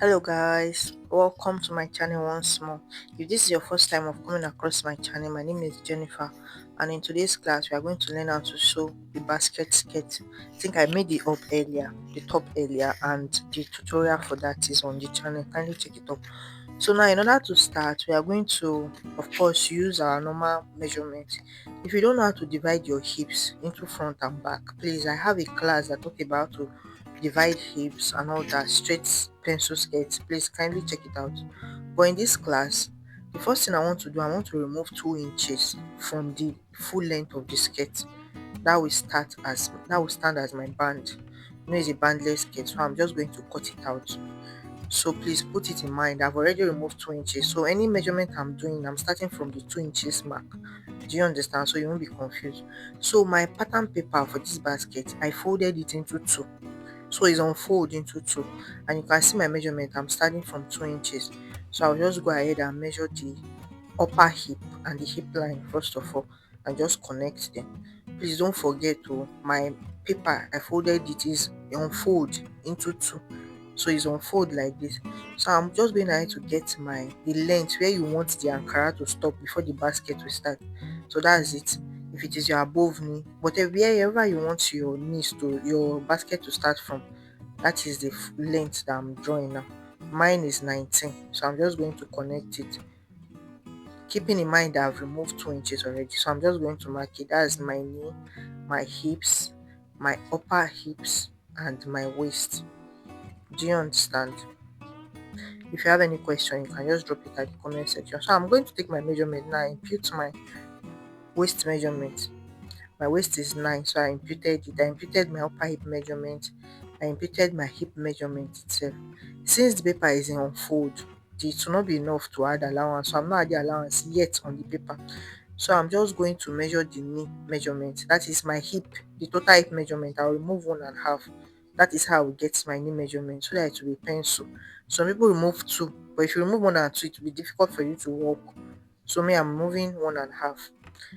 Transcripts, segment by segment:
Hello guys, welcome to my channel once more. If this is your first time of coming across my channel, my name is Jennifer, and in today's class we are going to learn how to sew the basket skirt. I think I made the top earlier, and the tutorial for that is on the channel. Kindly check it up. So now in order to start, we are going to of course use our normal measurement. If you don't know how to divide your hips into front and back, please, I have a class that talk about to divide hips and all that, straight pencil skirts. Please kindly check it out. But in this class, the first thing I want to do, I want to remove 2 inches from the full length of the skirt. That will stand as my band. It's a bandless skirt, so I'm just going to cut it out. So please put it in mind, I've already removed 2 inches, so any measurement I'm doing, I'm starting from the 2 inches mark. Do you understand? So you won't be confused. So my pattern paper for this basket, I folded it into two, so it's unfold into two, and you can see my measurement. I'm starting from 2 inches, so I'll just go ahead and measure the upper hip and the hip line first of all, and just connect them. Please don't forget to my paper, I folded it, is unfold into two, so it's unfold like this. So I'm just going ahead to get the length where you want the ankara to stop before the basket will start. So that's it. If it is your above knee, wherever you want your basket to start from, that is the length that I'm drawing now. Mine is 19, so I'm just going to connect it, keeping in mind that I've removed 2 inches already. So I'm just going to mark it. That's my knee, my hips, my upper hips, and my waist. Do you understand? If you have any question, you can just drop it at the comment section. So I'm going to take my measurement now, impute my waist measurement. My waist is 9, so I imputed it. I imputed my upper hip measurement. I imputed my hip measurement itself. Since the paper is in unfold, it will not be enough to add allowance, so I'm not adding allowance yet on the paper. So I'm just going to measure the knee measurement. That is my hip, the total hip measurement. I'll remove 1.5. That is how I will get my knee measurement, so that it will be pencil. Some people remove 2, but if you remove 1 and 2, it will be difficult for you to walk. So me, I'm removing 1.5.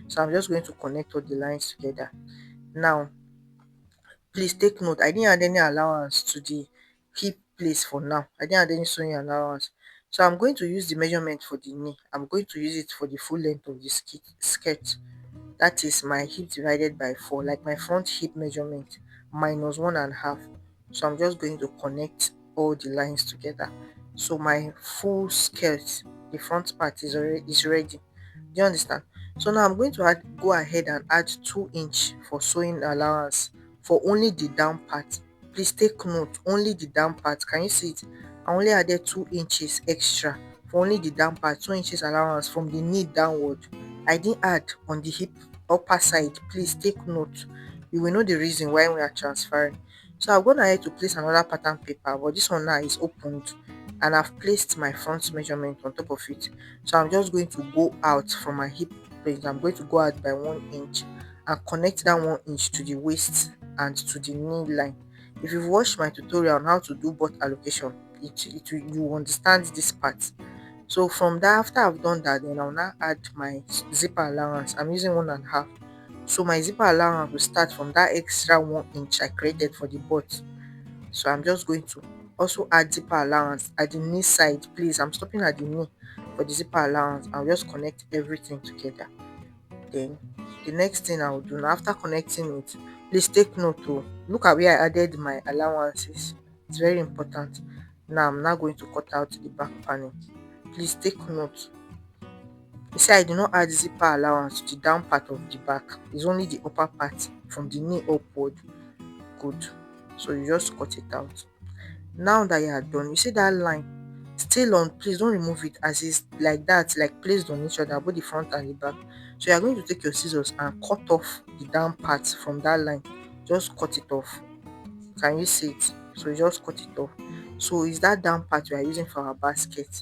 So I'm just going to connect all the lines together. Now, please take note, I didn't add any allowance to the hip place for now. I didn't add any sewing allowance. So I'm going to use the measurement for the knee. I'm going to use it for the full length of the skirt. That is my hip divided by 4, like my front hip measurement minus 1.5. So I'm just going to connect all the lines together. So my full skirt, the front part is ready. Do you understand? So now I'm going to go ahead and add 2 inch for sewing allowance for only the down part. Please take note, only the down part. Can you see it? I only added 2 inches extra for only the down part, 2 inches allowance from the knee downward. I didn't add on the hip upper side. Please take note. You will know the reason why we are transferring. So I've gone ahead to place another pattern paper, but this one now is opened, and I've placed my front measurement on top of it. So I'm just going to go out from my hip place. I'm going to go out by 1 inch and connect that 1 inch to the waist and to the knee line. If you've watched my tutorial on how to do butt allocation, you understand this part. So from that, after I've done that, then I'll now add my zipper allowance. I'm using 1.5. So my zipper allowance will start from that extra 1 inch I created for the butt. So I'm just going to also add zipper allowance at the knee side. Please, I'm stopping at the knee for the zipper allowance. I'll just connect everything together. Then the next thing I'll do now, after connecting it, please take note to look at where I added my allowances. It's very important. Now I'm not going to cut out the back panel. Please take note. You see, I did not add zipper allowance to the down part of the back. It's only the upper part from the knee upward. Good. So you just cut it out. Now that you are done, you see that line still on. Please don't remove it as is like that, like placed on each other, both the front and the back. So you are going to take your scissors and cut off the down part from that line. Just cut it off. Can you see it? So you just cut it off. So is that down part we are using for our basket?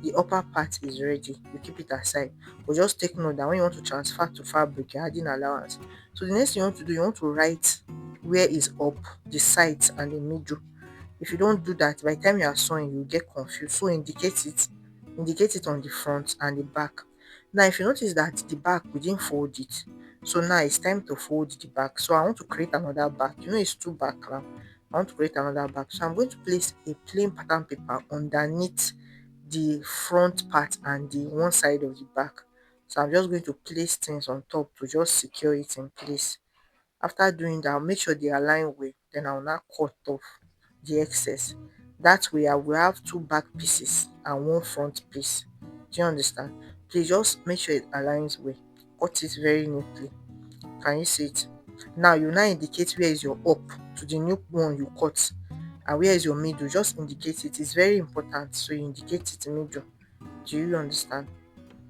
The upper part is ready. You keep it aside. But just take note that when you want to transfer to fabric, you're adding allowance. So the next thing you want to do, you want to write where is up, the sides and the middle. If you don't do that, by the time you are sewing, you get confused. So indicate it on the front and the back. Now if you notice that the back, we didn't fold it, so now it's time to fold the back. So I want to create another back. It's two back now. I want to create another back. So I'm going to place a plain pattern paper underneath the front part and the one side of the back. So I'm just going to place things on top to just secure it in place. After doing that, I'll make sure they align well. Then I'll now cut off the excess. That way I will have two back pieces and one front piece. Do you understand? Please just make sure it aligns well. Cut it very neatly. Can you see it? Now you now indicate where is your up to the new one you cut, and where is your middle. Just indicate it. It's very important. So you indicate it in middle. Do you understand?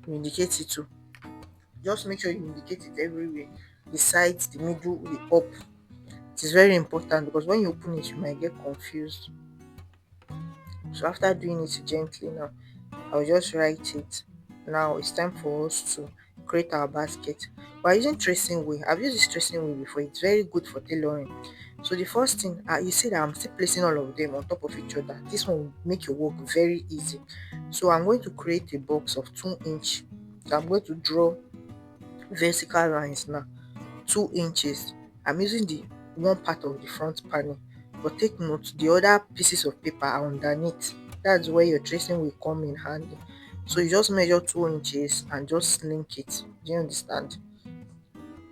You indicate it too. Just make sure you indicate it everywhere. The sides, the middle, the up. It is very important because when you open it, you might get confused. So after doing it gently now, I'll just write it. Now it's time for us to create our basket. We're using tracing wheel. I've used this tracing wheel before. It's very good for tailoring. So the first thing, you see that I'm still placing all of them on top of each other. This one will make your work very easy. So I'm going to create a box of 2 inch. So I'm going to draw vertical lines now. 2 inches. I'm using the one part of the front panel, but take note the other pieces of paper are underneath. That's where your tracing will come in handy. So you just measure 2 inches and just link it. Do you understand?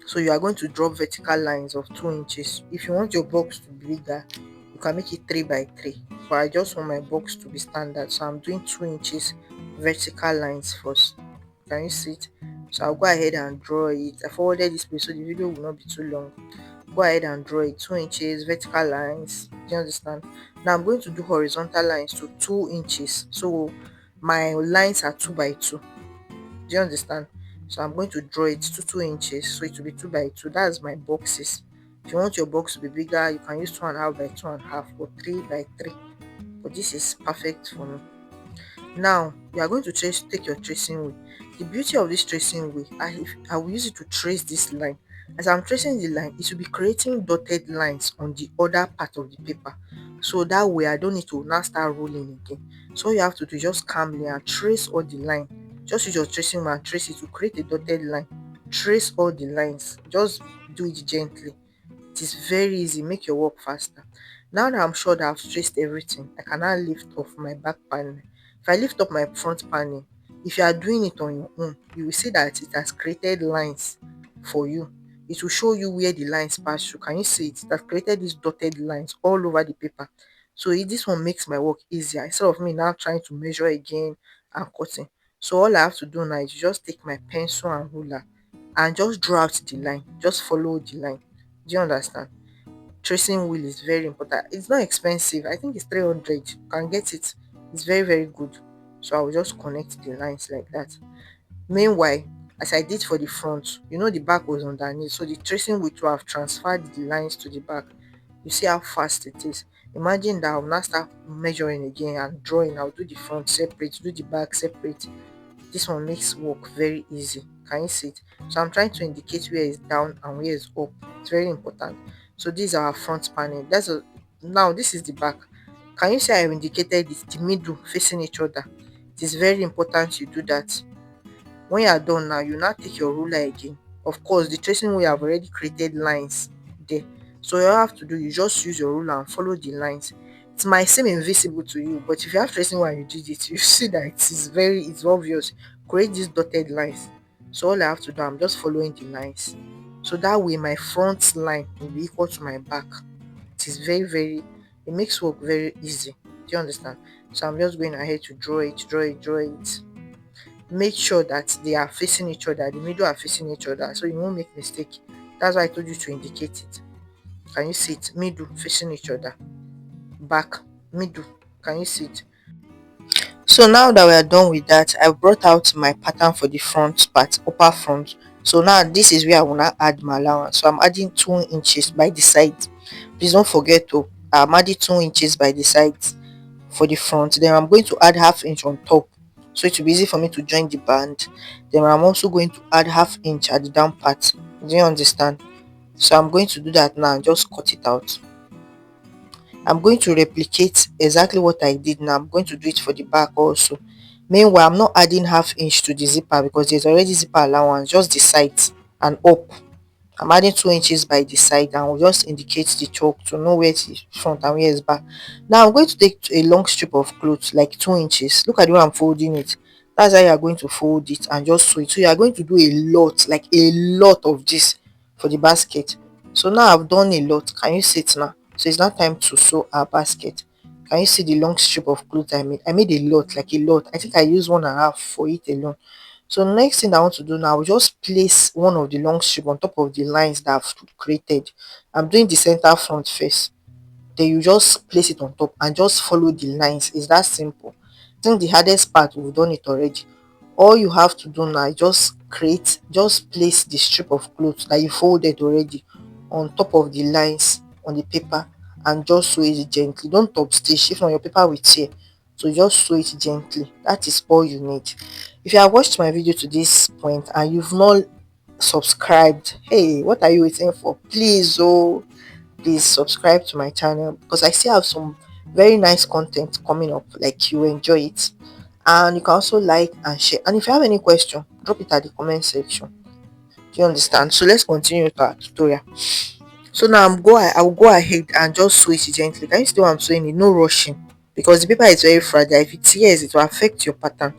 So you are going to draw vertical lines of 2 inches. If you want your box to be bigger, you can make it 3 by 3. But I just want my box to be standard, so I'm doing 2 inches vertical lines first. Can you see it? So I'll go ahead and draw it. I forwarded this place so the video will not be too long. Go ahead and draw it. 2 inches vertical lines. Do you understand? Now I'm going to do horizontal lines to 2 inches. So my lines are 2 by 2. Do you understand? So I'm going to draw it to 2 inches, so it will be 2 by 2. That's my boxes. If you want your box to be bigger, you can use 2.5 by 2.5 or 3 by 3. But this is perfect for me. Now you are going to take your tracing wheel. The beauty of this tracing wheel, I will use it to trace this line. As I'm tracing the line, it will be creating dotted lines on the other part of the paper. So that way I don't need to now start rolling again. So all you have to do is just calmly and trace all the line. Just use your tracing wheel and trace it to create a dotted line. Trace all the lines. Just do it gently. It is very easy, make your work faster. Now that I'm sure that I've traced everything, I can now lift off my back panel. If I lift up my front panel, if you are doing it on your own, you will see that it has created lines for you. It will show you where the lines pass through. Can you see it? It has created these dotted lines all over the paper. So this one makes my work easier instead of me now trying to measure again and cutting. So all I have to do now is just take my pencil and ruler and just draw out the line. Just follow the line. Do you understand? Tracing wheel is very important. It's not expensive. I think it's 300. You can get it. It's very, very good. So I will just connect the lines like that. Meanwhile, as I did for the front, the back was underneath. So the tracing wheel to have transferred the lines to the back. You see how fast it is. Imagine that I'll now start measuring again and drawing. I'll do the front separate, do the back separate. This one makes work very easy. Can you see it? So I'm trying to indicate where is down and where is up. It's very important. So this is our front panel. Now this is the back. Can you see I have indicated it, the middle facing each other? It is very important you do that. When you are done now, you now take your ruler again. Of course, the tracing wheel have already created lines there. So all you have to do, you just use your ruler and follow the lines. It might seem invisible to you, but if you have tracing wheel and you did it, you see that it's obvious. Create these dotted lines. So all I have to do, I'm just following the lines. So that way my front line will be equal to my back. It is it makes work very easy. Do you understand? So I'm just going ahead to draw it, draw it, draw it. Make sure that they are facing each other, the middle are facing each other, so you won't make mistake. That's why I told you to indicate it. Can you see it? Middle facing each other, back, middle. Can you see it? So now that we are done with that, I brought out my pattern for the front part, upper front. So now this is where I will now add my allowance. So I'm adding 2 inches by the side. Please don't forget to I'm adding 2 inches by the sides for the front. Then I'm going to add half inch on top, so it will be easy for me to join the band. Then I'm also going to add half inch at the down part. Do you understand? So I'm going to do that now and just cut it out. I'm going to replicate exactly what I did now. I'm going to do it for the back also. Meanwhile, I'm not adding half inch to the zipper because there's already zipper allowance, just the sides and up. I'm adding 2 inches by the side and will just indicate the chalk to know where is front and where is back. Now I'm going to take a long strip of cloth like 2 inches. Look at the way I'm folding it. That's how you are going to fold it and just sew it. So you are going to do a lot, like a lot of this for the basket. So now I've done a lot. Can you see it now? So it's now time to sew our basket. Can you see the long strip of cloth I made? I made a lot, like a lot. I think I used 1.5 for it alone. So next thing I want to do now, I will just place one of the long strip on top of the lines that I've created. I'm doing the center front first. Then you just place it on top and just follow the lines. It's that simple. I think the hardest part, we've done it already. All you have to do now is just place the strip of cloth that you folded already on top of the lines on the paper and just sew it gently. Don't top stitch, if not your paper will tear. So just sew it gently. That is all you need. If you have watched my video to this point and you've not subscribed, hey, what are you waiting for? Please subscribe to my channel because I still have some very nice content coming up, like you enjoy it. And you can also like and share, and if you have any question, drop it at the comment section. Do you understand? So let's continue with our tutorial. So now I will go ahead and just sew it gently. Can you see what I'm sewing it? No rushing, because the paper is very fragile. If it tears, it will affect your pattern.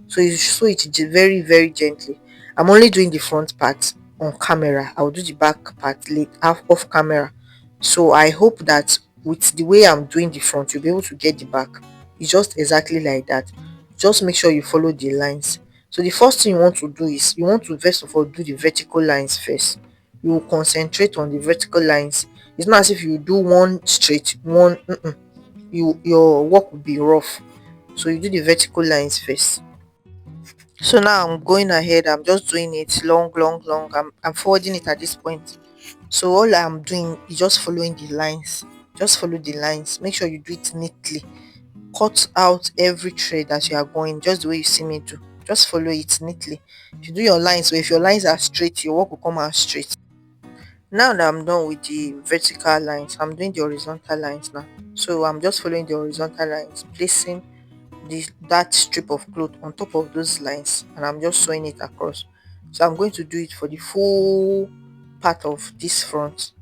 So you sew it very very gently. I'm only doing the front part on camera. I will do the back part late half off camera. So I hope that with the way I'm doing the front, you'll be able to get the back. It's just exactly like that. Just make sure you follow the lines. So the first thing you want to do is you want to first of all do the vertical lines first. You will concentrate on the vertical lines. It's not as if you do one straight one, your work will be rough. So you do the vertical lines first. So now I'm going ahead, I'm just doing it long. I'm forwarding it at this point. So all I'm doing is just following the lines. Just follow the lines. Make sure you do it neatly. Cut out every thread as you are going, just the way you see me do. Just follow it neatly. If you do your lines, so if your lines are straight, your work will come out straight. Now that I'm done with the vertical lines, I'm doing the horizontal lines now. So I'm just following the horizontal lines, placing that strip of cloth on top of those lines, and I'm just sewing it across. So I'm going to do it for the full part of this front.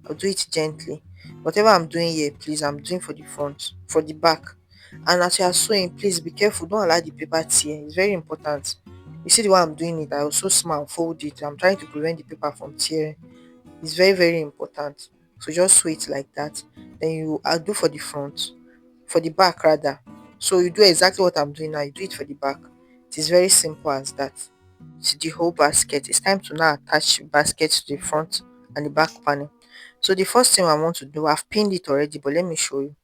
I'll do it gently. Whatever I'm doing here, please, I'm doing for the front, for the back. And as you are sewing, please be careful, don't allow the paper tear. It's very important. You see the way I'm doing it, I also smile, fold it. I'm trying to prevent the paper from tearing. It's very very important. So just sew it like that. Then I'll do for the front, for the back rather. So you do exactly what I'm doing now, you do it for the back. It is very simple as that. To the whole basket, it's time to now attach the basket to the front and the back panel. So the first thing I want to do, I've pinned it already, but let me show you.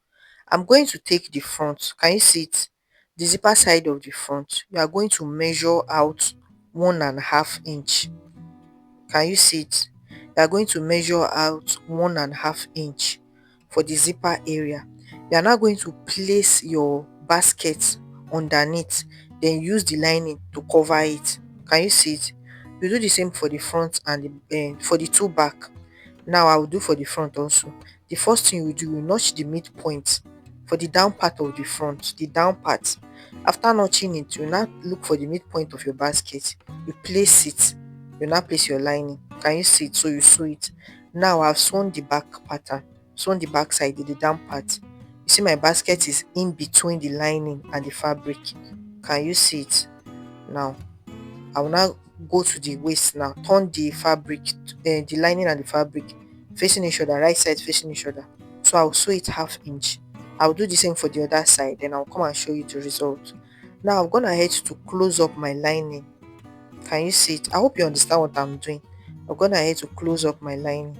I'm going to take the front. Can you see it? The zipper side of the front. You are going to measure out 1.5 inch. Can you see it? You are going to measure out 1.5 inch for the zipper area. You are now going to place your basket underneath, then use the lining to cover it. Can you see it? You do the same for the front and for the two back. Now I will do for the front also. The first thing you do, you notch the midpoint for the down part of the front, the down part. After notching it, you now look for the midpoint of your basket. You place it. You now place your lining. Can you see it? So you sew it. Now I've sewn the back pattern, sewn the back side, the down part. You see my basket is in between the lining and the fabric. Can you see it? Now I will now go to the waist now, turn the fabric, the lining and the fabric facing each other, right side facing each other. So I'll sew it 1/2 inch. I'll do the same for the other side, then I'll come and show you the result. Now I'm gonna head to close up my lining. Can you see it? I hope you understand what I'm doing. I'm gonna head to close up my lining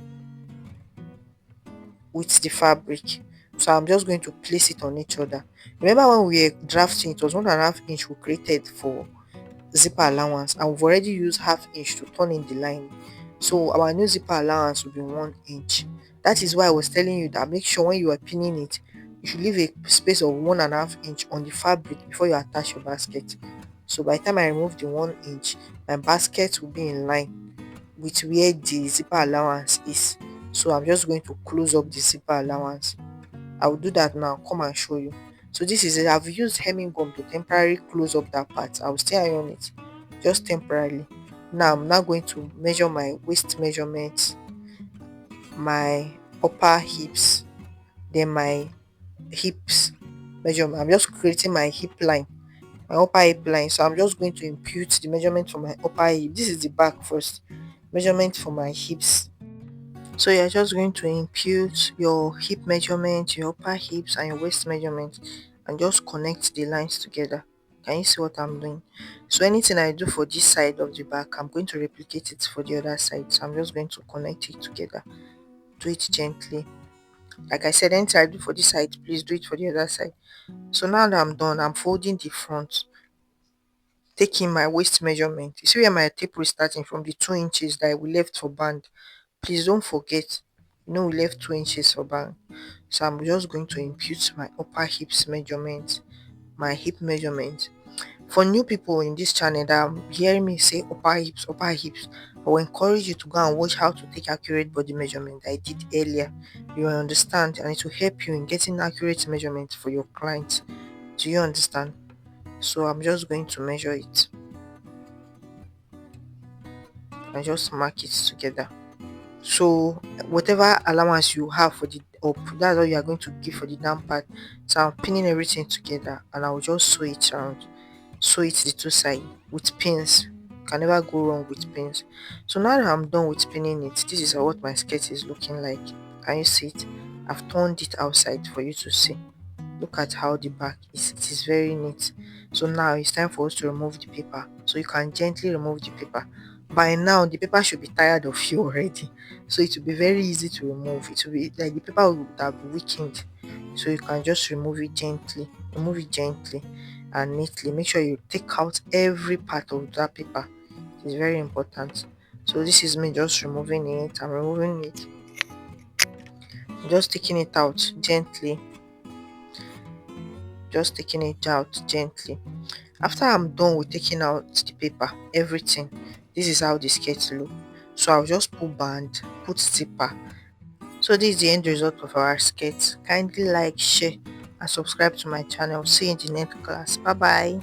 with the fabric. So I'm just going to place it on each other. Remember when we were drafting, it was 1.5 inch we created for zipper allowance, and we've already used 1/2 inch to turn in the line. So our new zipper allowance will be 1 inch. That is why I was telling you that make sure when you are pinning it, you should leave a space of 1.5 inch on the fabric before you attach your basket. So by the time I remove the 1 inch, my basket will be in line with where the zipper allowance is. So I'm just going to close up the zipper allowance. I will do that now, come and show you. So this is it. I've used hemming gum to temporarily close up that part. I will still iron it just temporarily. Now I'm now going to measure my waist measurement, my upper hips, then my hips measurement. I'm just creating my hip line, my upper hip line. So I'm just going to impute the measurement for my upper hip. This is the back first. Measurement for my hips. So you're just going to impute your hip measurement, your upper hips, and your waist measurement, and just connect the lines together. Can you see what I'm doing? So anything I do for this side of the back, I'm going to replicate it for the other side. So I'm just going to connect it together. Do it gently. Like I said, anything I do for this side, please do it for the other side. So now that I'm done, I'm folding the front, taking my waist measurement. You see where my tape is starting from, the 2 inches that we left for band. Please don't forget, we left 2 inches for band. So I'm just going to impute my upper hips measurement, my hip measurement. For new people in this channel that are hearing me say upper hips, I will encourage you to go and watch how to take accurate body measurement I did earlier. You will understand, and it will help you in getting accurate measurement for your clients. Do you understand? So I'm just going to measure it and just mark it together. So whatever allowance you have for the up, that's what you are going to give for the down part. So I'm pinning everything together and I will just sew it around. Sew it the two sides with pins. Can never go wrong with pins. So now that I'm done with pinning it, this is what my skirt is looking like. Can you see it? I've turned it outside for you to see. Look at how the back is. It is very neat. So now it's time for us to remove the paper. So you can gently remove the paper. By now the paper should be tired of you already, so it will be very easy to remove. It will be like the paper would have weakened, so you can just remove it gently and neatly. Make sure you take out every part of that paper. It is very important. So this is me just removing it. I'm removing it, just taking it out gently, just taking it out gently. After I'm done with taking out the paper, everything, this is how the skirt look. So I'll just put band, put zipper. So this is the end result of our skirt. Kindly like, share and subscribe to my channel. See you in the next class. Bye bye.